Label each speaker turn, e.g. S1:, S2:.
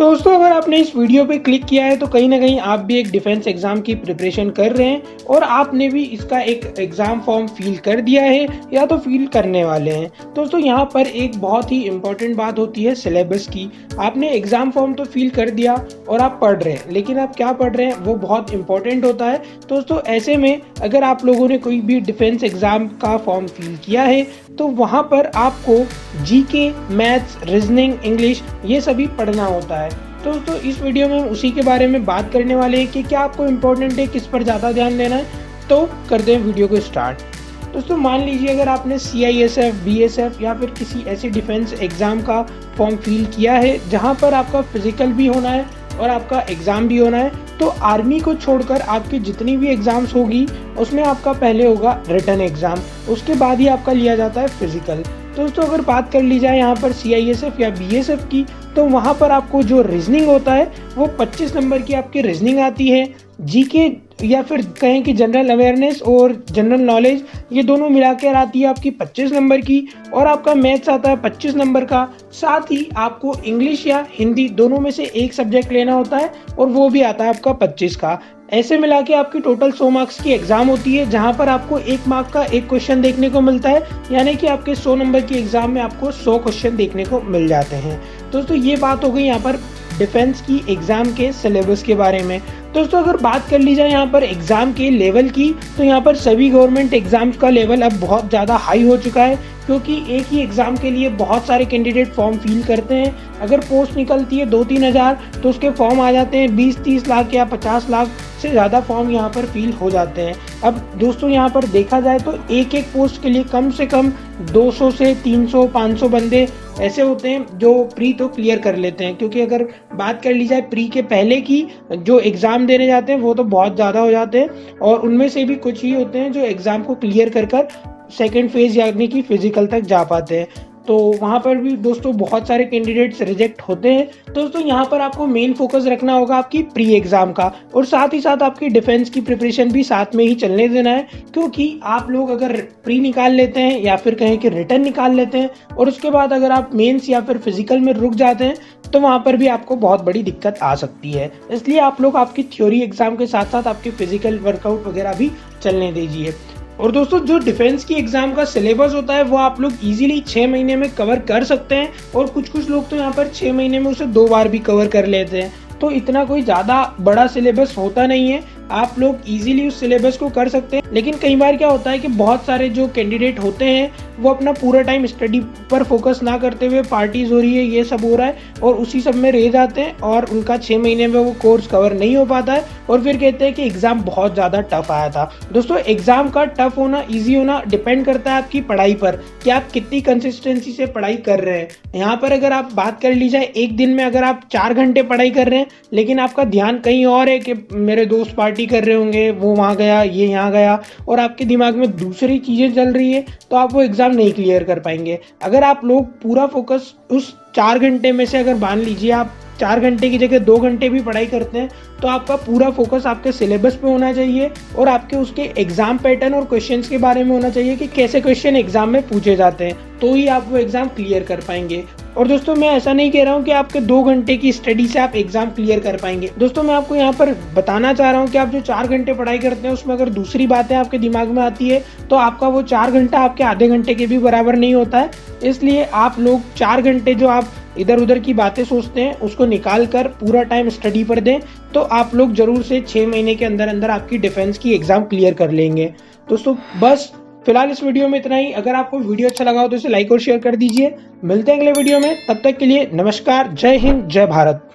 S1: दोस्तों, अगर आपने इस वीडियो पे क्लिक किया है तो कहीं ना कहीं आप भी एक डिफेंस एग्जाम की प्रिपरेशन कर रहे हैं और आपने भी इसका एक एग्जाम फॉर्म फिल कर दिया है या तो फिल करने वाले हैं। दोस्तों, यहाँ पर एक बहुत ही इंपॉर्टेंट बात होती है सिलेबस की। आपने एग्जाम फॉर्म तो फिल कर दिया और आप पढ़ रहे हैं, लेकिन आप क्या पढ़ रहे हैं वो बहुत इंपॉर्टेंट होता है। दोस्तों, ऐसे में अगर आप लोगों ने कोई भी डिफेंस एग्जाम का फॉर्म फिल किया है तो वहाँ पर आपको जीके, मैथ्स, रीजनिंग, इंग्लिश ये सभी पढ़ना होता है। दोस्तों, इस वीडियो में हम उसी के बारे में बात करने वाले हैं कि क्या आपको इम्पोर्टेंट है, किस पर ज़्यादा ध्यान देना है। तो करते हैं वीडियो को स्टार्ट। दोस्तों, मान लीजिए अगर आपने CISF, BSF या फिर किसी ऐसे डिफेंस एग्ज़ाम का फॉर्म फिल किया है जहां पर आपका फिजिकल भी होना है और आपका एग्ज़ाम भी होना है, तो आर्मी को छोड़कर आपकी जितनी भी एग्ज़ाम्स होगी उसमें आपका पहले होगा रिटन एग्ज़ाम, उसके बाद ही आपका लिया जाता है फिजिकल। दोस्तों, अगर बात कर ली जाए यहाँ पर CISF या BSF की, तो वहाँ पर आपको जो रीजनिंग होता है वो 25 नंबर की आपकी रीजनिंग आती है। जीके या फिर कहें कि जनरल अवेयरनेस और जनरल नॉलेज, ये दोनों मिलाकर आती है आपकी 25 नंबर की, और आपका मैथ्स आता है 25 नंबर का। साथ ही आपको इंग्लिश या हिंदी दोनों में से एक सब्जेक्ट लेना होता है और वो भी आता है आपका 25 का। ऐसे मिला के आपकी टोटल 100 मार्क्स की एग्जाम होती है, जहां पर आपको 1 मार्क का एक क्वेश्चन देखने को मिलता है, यानी कि आपके 100 नंबर की एग्जाम में आपको 100 क्वेश्चन देखने को मिल जाते हैं। दोस्तों, ये बात हो गई यहाँ पर डिफेंस की एग्जाम के सिलेबस के बारे में। दोस्तों, अगर बात कर ली जाए यहाँ पर एग्जाम के लेवल की, तो यहाँ पर सभी गवर्नमेंट एग्जाम्स का लेवल अब बहुत ज़्यादा हाई हो चुका है, क्योंकि एक ही एग्जाम के लिए बहुत सारे कैंडिडेट फॉर्म फिल करते हैं। अगर पोस्ट निकलती है 2-3 हज़ार तो उसके फॉर्म आ जाते हैं 20-30 लाख या 50 लाख से ज़्यादा फॉर्म यहाँ पर फिल हो जाते हैं। अब दोस्तों, यहाँ पर देखा जाए तो एक एक पोस्ट के लिए कम से कम 200 से 300-500 बंदे ऐसे होते हैं जो प्री तो क्लियर कर लेते हैं, क्योंकि अगर बात कर ली जाए प्री के पहले की जो एग्ज़ाम देने जाते हैं वो तो बहुत ज़्यादा हो जाते हैं, और उनमें से भी कुछ ही होते हैं जो एग्ज़ाम को क्लियर कर सेकेंड फेज यानी कि फिजिकल तक जा पाते हैं। तो वहाँ पर भी दोस्तों बहुत सारे कैंडिडेट्स रिजेक्ट होते हैं। दोस्तों, यहाँ पर आपको मेन फोकस रखना होगा आपकी प्री एग्जाम का, और साथ ही साथ आपकी डिफेंस की प्रिपरेशन भी साथ में ही चलने देना है, क्योंकि आप लोग अगर प्री निकाल लेते हैं या फिर कहें कि रिटर्न निकाल लेते हैं और उसके बाद अगर आप मेंस या फिर फिजिकल में रुक जाते हैं तो वहाँ पर भी आपको बहुत बड़ी दिक्कत आ सकती है। इसलिए आप लोग आपकी थ्योरी एग्जाम के साथ साथ आपके फिजिकल वर्कआउट वगैरह भी चलने दीजिए। और दोस्तों, जो डिफेंस की एग्जाम का सिलेबस होता है वो आप लोग इजीली 6 महीने में कवर कर सकते हैं, और कुछ लोग तो यहाँ पर 6 महीने में उसे 2 बार भी कवर कर लेते हैं। तो इतना कोई ज़्यादा बड़ा सिलेबस होता नहीं है, आप लोग इजीली उस सिलेबस को कर सकते हैं। लेकिन कई बार क्या होता है कि बहुत सारे जो कैंडिडेट होते हैं वो अपना पूरा टाइम स्टडी पर फोकस ना करते हुए पार्टीज हो रही है, ये सब हो रहा है, और उसी सब में रह जाते हैं और उनका 6 महीने में वो कोर्स कवर नहीं हो पाता है, और फिर कहते हैं कि एग्ज़ाम बहुत ज़्यादा टफ आया था। दोस्तों, एग्ज़ाम का टफ होना, ईजी होना डिपेंड करता है आपकी पढ़ाई पर कि आप कितनी कंसिस्टेंसी से पढ़ाई कर रहे हैं। यहाँ पर अगर आप बात कर ली जाए, एक दिन में अगर आप 4 घंटे पढ़ाई कर रहे हैं लेकिन आपका ध्यान कहीं और है कि मेरे दोस्त पार्टी कर रहे होंगे, वो वहाँ गया, ये यहाँ गया, और आपके दिमाग में दूसरी चीज़ें चल रही है, तो आप वो एग्ज़ाम नहीं क्लियर कर पाएंगे। अगर आप लोग पूरा फोकस उस 4 घंटे में से, अगर मान लीजिए आप 4 घंटे की जगह 2 घंटे भी पढ़ाई करते हैं, तो आपका पूरा फोकस आपके सिलेबस पे होना चाहिए और आपके उसके एग्जाम पैटर्न और क्वेश्चंस के बारे में होना चाहिए कि कैसे क्वेश्चन एग्जाम में पूछे जाते हैं, तो ही आप वो एग्जाम क्लियर कर पाएंगे। और दोस्तों, मैं ऐसा नहीं कह रहा हूँ कि आपके 2 घंटे की स्टडी से आप एग्जाम क्लियर कर पाएंगे। दोस्तों, मैं आपको यहाँ पर बताना चाह रहा हूँ कि आप जो 4 घंटे पढ़ाई करते हैं उसमें अगर दूसरी बातें आपके दिमाग में आती है तो आपका वो 4 घंटा आपके आधे घंटे के भी बराबर नहीं होता है। इसलिए आप लोग 4 घंटे जो आप इधर उधर की बातें सोचते हैं उसको निकाल कर पूरा टाइम स्टडी पर दें, तो आप लोग जरूर से 6 महीने के अंदर अंदर आपकी डिफेंस की एग्जाम क्लियर कर लेंगे। दोस्तों, बस फिलहाल इस वीडियो में इतना ही। अगर आपको वीडियो अच्छा लगा हो तो इसे लाइक और शेयर कर दीजिए। मिलते हैं अगले वीडियो में, तब तक के लिए नमस्कार, जय हिंद, जय भारत।